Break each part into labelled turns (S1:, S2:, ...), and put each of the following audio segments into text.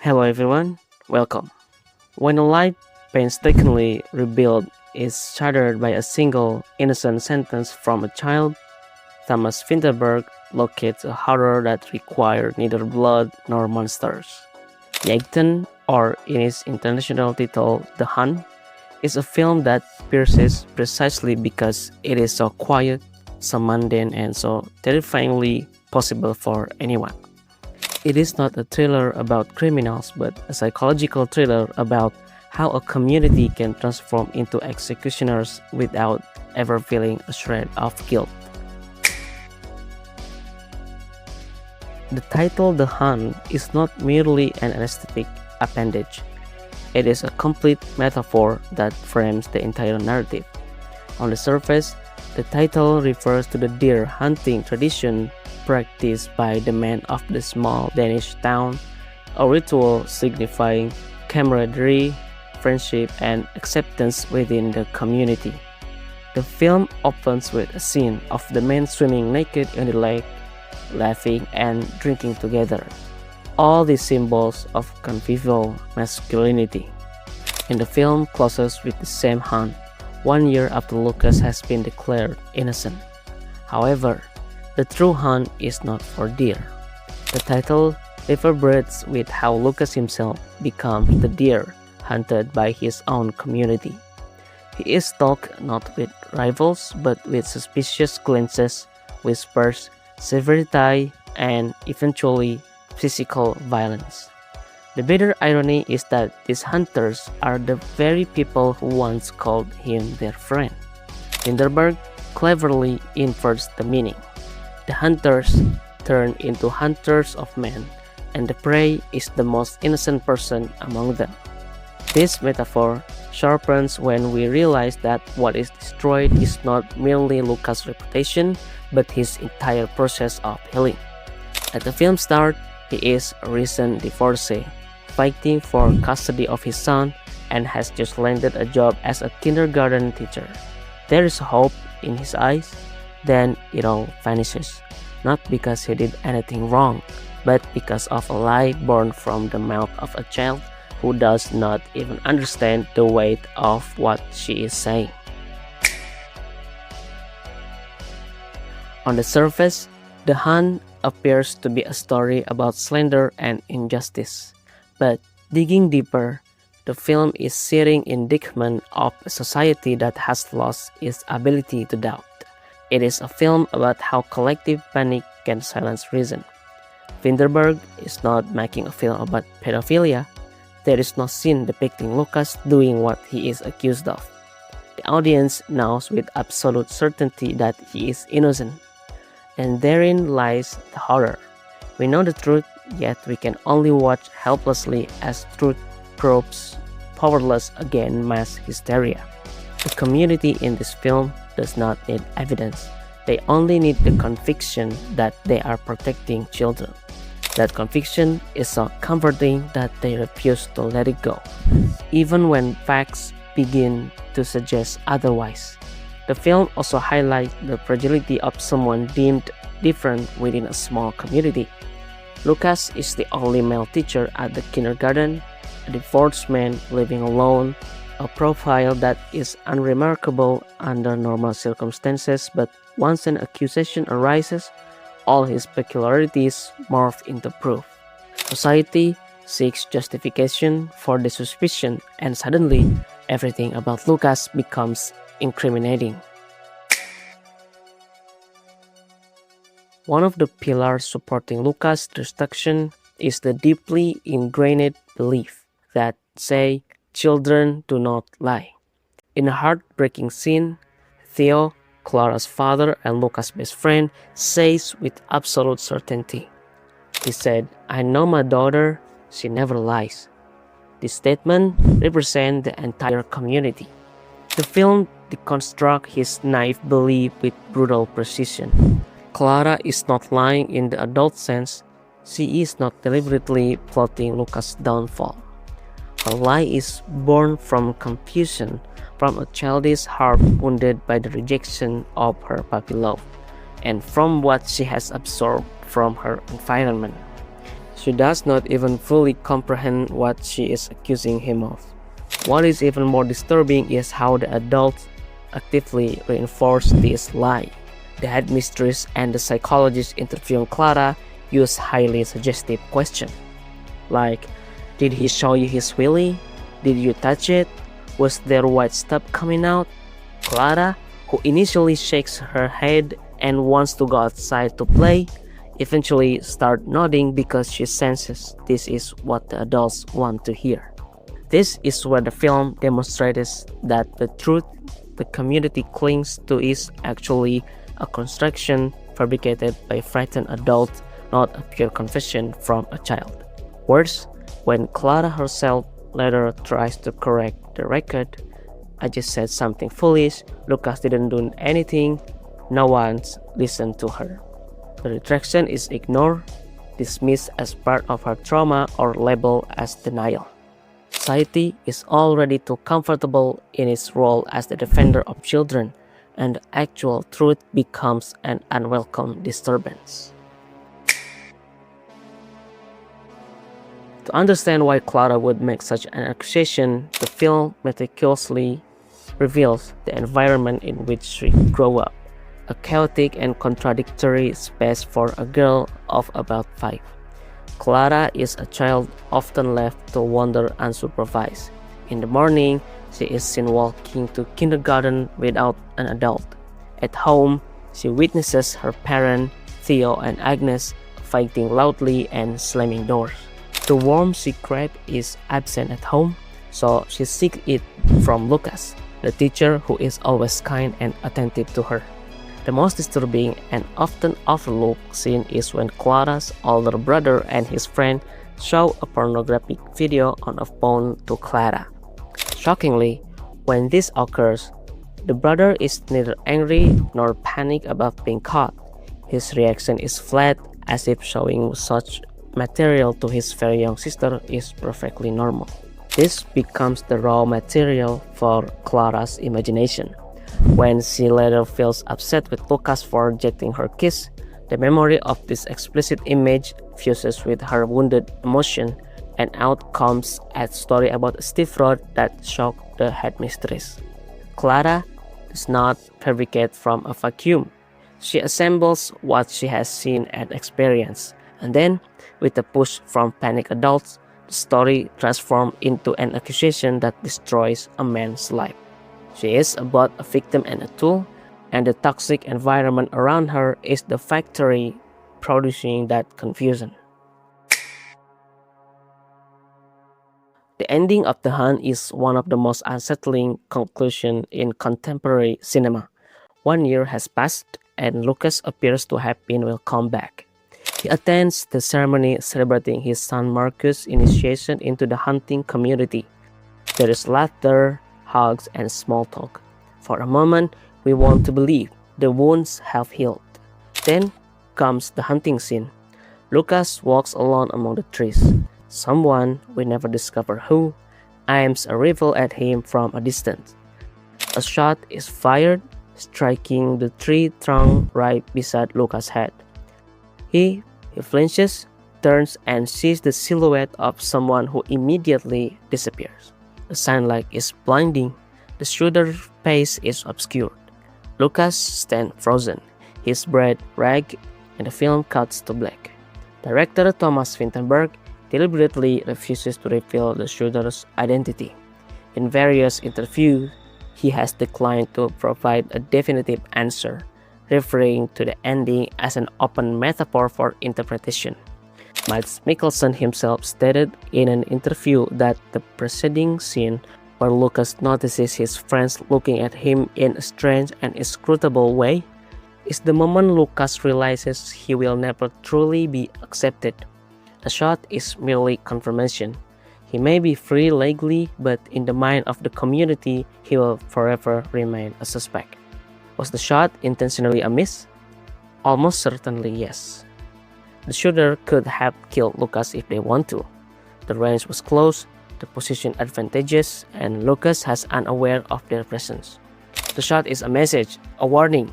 S1: Hello everyone, welcome. When a life painstakingly rebuilt is shattered by a single innocent sentence from a child, Thomas Vinterberg locates a horror that required neither blood nor monsters. Jagten, or in its international title The Hun, is a film that pierces precisely because it is so quiet, so mundane, and so terrifyingly possible for anyone. It is not a thriller about criminals, but a psychological thriller about how a community can transform into executioners without ever feeling a shred of guilt. The title The Hun is not merely an aesthetic appendage. It is a complete metaphor that frames the entire narrative. On the surface, the title refers to the deer hunting tradition practiced by the men of the small Danish town, a ritual signifying camaraderie, friendship, and acceptance within the community. The film opens with a scene of the men swimming naked in the lake, laughing and drinking together. All these symbols of convivial masculinity. And the film closes with the same hunt, 1 year after Lucas has been declared innocent. However, the true hunt is not for deer. The title reverberates with how Lucas himself becomes the deer hunted by his own community. He is stalked not with rivals but with suspicious glances, whispers, severity, and eventually physical violence. The bitter irony is that these hunters are the very people who once called him their friend. Vinterberg cleverly inverts the meaning. The hunters turn into hunters of men, and the prey is the most innocent person among them. This metaphor sharpens when we realize that what is destroyed is not merely Lucas' reputation, but his entire process of healing. At the film's start, he is a recent divorcee, fighting for custody of his son, and has just landed a job as a kindergarten teacher. There is hope in his eyes, then it all vanishes, not because he did anything wrong, but because of a lie born from the mouth of a child who does not even understand the weight of what she is saying. On the surface, The Hun appears to be a story about slander and injustice, but digging deeper, the film is searing indictment of a society that has lost its ability to doubt. It is a film about how collective panic can silence reason. Vinterberg is not making a film about pedophilia. There is no scene depicting Lucas doing what he is accused of. The audience knows with absolute certainty that he is innocent. And therein lies the horror. We know the truth, yet we can only watch helplessly as truth proves powerless against mass hysteria. The community in this film does not need evidence. They only need the conviction that they are protecting children. That conviction is so comforting that they refuse to let it go, even when facts begin to suggest otherwise. The film also highlights the fragility of someone deemed different within a small community. Lucas is the only male teacher at the kindergarten, a divorced man living alone, a profile that is unremarkable under normal circumstances, but once an accusation arises, all his peculiarities morph into proof. Society seeks justification for the suspicion, and suddenly, everything about Lucas becomes incriminating. One of the pillars supporting Lucas' destruction is the deeply ingrained belief that, say, children do not lie. In a heartbreaking scene, Theo, Klara's father and Lucas' best friend, says with absolute certainty, he said, "I know my daughter, she never lies." This statement represents the entire community. The film deconstructs his naive belief with brutal precision. Klara is not lying in the adult sense. She is not deliberately plotting Lucas' downfall. Her lie is born from confusion, from a childish heart wounded by the rejection of her puppy love, and from what she has absorbed from her environment. She does not even fully comprehend what she is accusing him of. What is even more disturbing is how the adults actively reinforce this lie. The headmistress and the psychologist interviewing Klara use highly suggestive questions, like, did he show you his willy? Did you touch it? Was there white stuff coming out? Klara, who initially shakes her head and wants to go outside to play, eventually starts nodding because she senses this is what the adults want to hear. This is where the film demonstrates that the truth the community clings to is actually a construction fabricated by frightened adults, not a pure confession from a child. Worse, when Klara herself later tries to correct the record, I just said something foolish, Lucas didn't do anything, no one's listened to her. The retraction is ignored, dismissed as part of her trauma, or labeled as denial. Society is already too comfortable in its role as the defender of children, and the actual truth becomes an unwelcome disturbance. To understand why Klara would make such an accusation, the film meticulously reveals the environment in which she grew up, a chaotic and contradictory space for a girl of about 5. Klara is a child often left to wander unsupervised. In the morning, she is seen walking to kindergarten without an adult. At home, she witnesses her parents, Theo and Agnes, fighting loudly and slamming doors. The warm she craved is absent at home, so she seeks it from Lucas, the teacher who is always kind and attentive to her. The most disturbing and often overlooked scene is when Klara's older brother and his friend show a pornographic video on a phone to Klara. Shockingly, when this occurs, the brother is neither angry nor panicked about being caught. His reaction is flat, as if showing such material to his very young sister is perfectly normal. This becomes the raw material for Klara's imagination. When she later feels upset with Lucas for rejecting her kiss, the memory of this explicit image fuses with her wounded emotion, and out comes a story about a stiff rod that shocked the headmistress. Klara does not fabricate from a vacuum. She assembles what she has seen and experienced, and then, with a push from panicked adults, the story transforms into an accusation that destroys a man's life. She is both a victim and a tool, and the toxic environment around her is the factory producing that confusion. The ending of The Hunt is one of the most unsettling conclusions in contemporary cinema. 1 year has passed, and Lucas appears to have been welcomed back. He attends the ceremony celebrating his son Marcus' initiation into the hunting community. There is laughter, hugs, and small talk. For a moment, we want to believe the wounds have healed. Then comes the hunting scene. Lucas walks alone among the trees. Someone, we never discover who, aims a rifle at him from a distance. A shot is fired, striking the tree trunk right beside Lucas' head. He flinches, turns, and sees the silhouette of someone who immediately disappears. The sunlight is blinding. The shooter's face is obscured. Lucas stands frozen, his breath ragged, and the film cuts to black. Director Thomas Vinterberg deliberately refuses to reveal the shooter's identity. In various interviews, he has declined to provide a definitive answer, referring to the ending as an open metaphor for interpretation. Mikkelsen himself stated in an interview that the preceding scene, where Lucas notices his friends looking at him in a strange and inscrutable way, is the moment Lucas realizes he will never truly be accepted. The shot is merely confirmation. He may be free legally, but in the mind of the community, he will forever remain a suspect. Was the shot intentionally a miss? Almost certainly yes. The shooter could have killed Lucas if they want to. The range was close, the position advantageous, and Lucas was unaware of their presence. The shot is a message, a warning.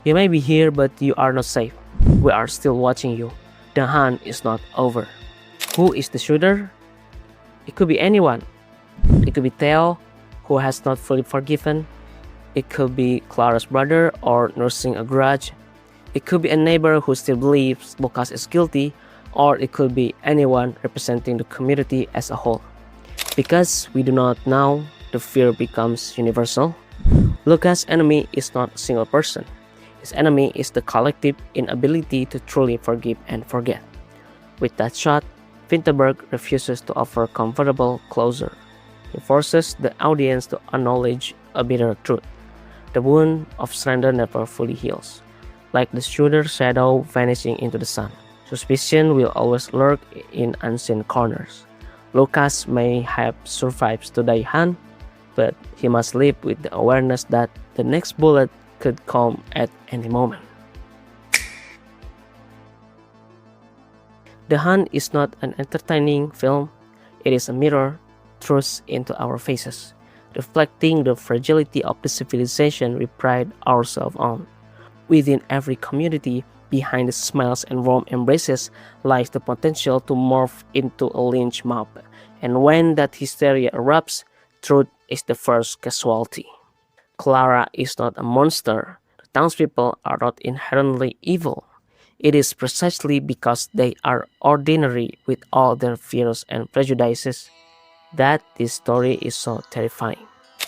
S1: You may be here, but you are not safe. We are still watching you. The hunt is not over. Who is the shooter? It could be anyone. It could be Theo, who has not fully forgiven. It could be Klara's brother or nursing a grudge. It could be a neighbor who still believes Lucas is guilty, or it could be anyone representing the community as a whole. Because we do not know, the fear becomes universal. Lucas' enemy is not a single person. His enemy is the collective inability to truly forgive and forget. With that shot, Vinterberg refuses to offer comfortable closure. He forces the audience to acknowledge a bitter truth. The wound of Slander never fully heals. Like the shooter's shadow vanishing into the sun, suspicion will always lurk in unseen corners. Lucas may have survived today's hunt, but he must live with the awareness that the next bullet could come at any moment. The Hunt is not an entertaining film, it is a mirror thrust into our faces, reflecting the fragility of the civilization we pride ourselves on. Within every community, behind the smiles and warm embraces, lies the potential to morph into a lynch mob, and when that hysteria erupts, truth is the first casualty. Klara is not a monster. The townspeople are not inherently evil. It is precisely because they are ordinary with all their fears and prejudices that this story is so terrifying.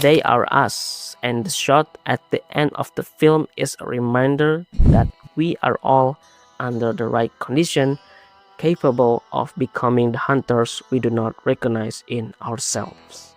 S1: They are us, and the shot at the end of the film is a reminder that we are all, under the right condition, capable of becoming the hunters we do not recognize in ourselves.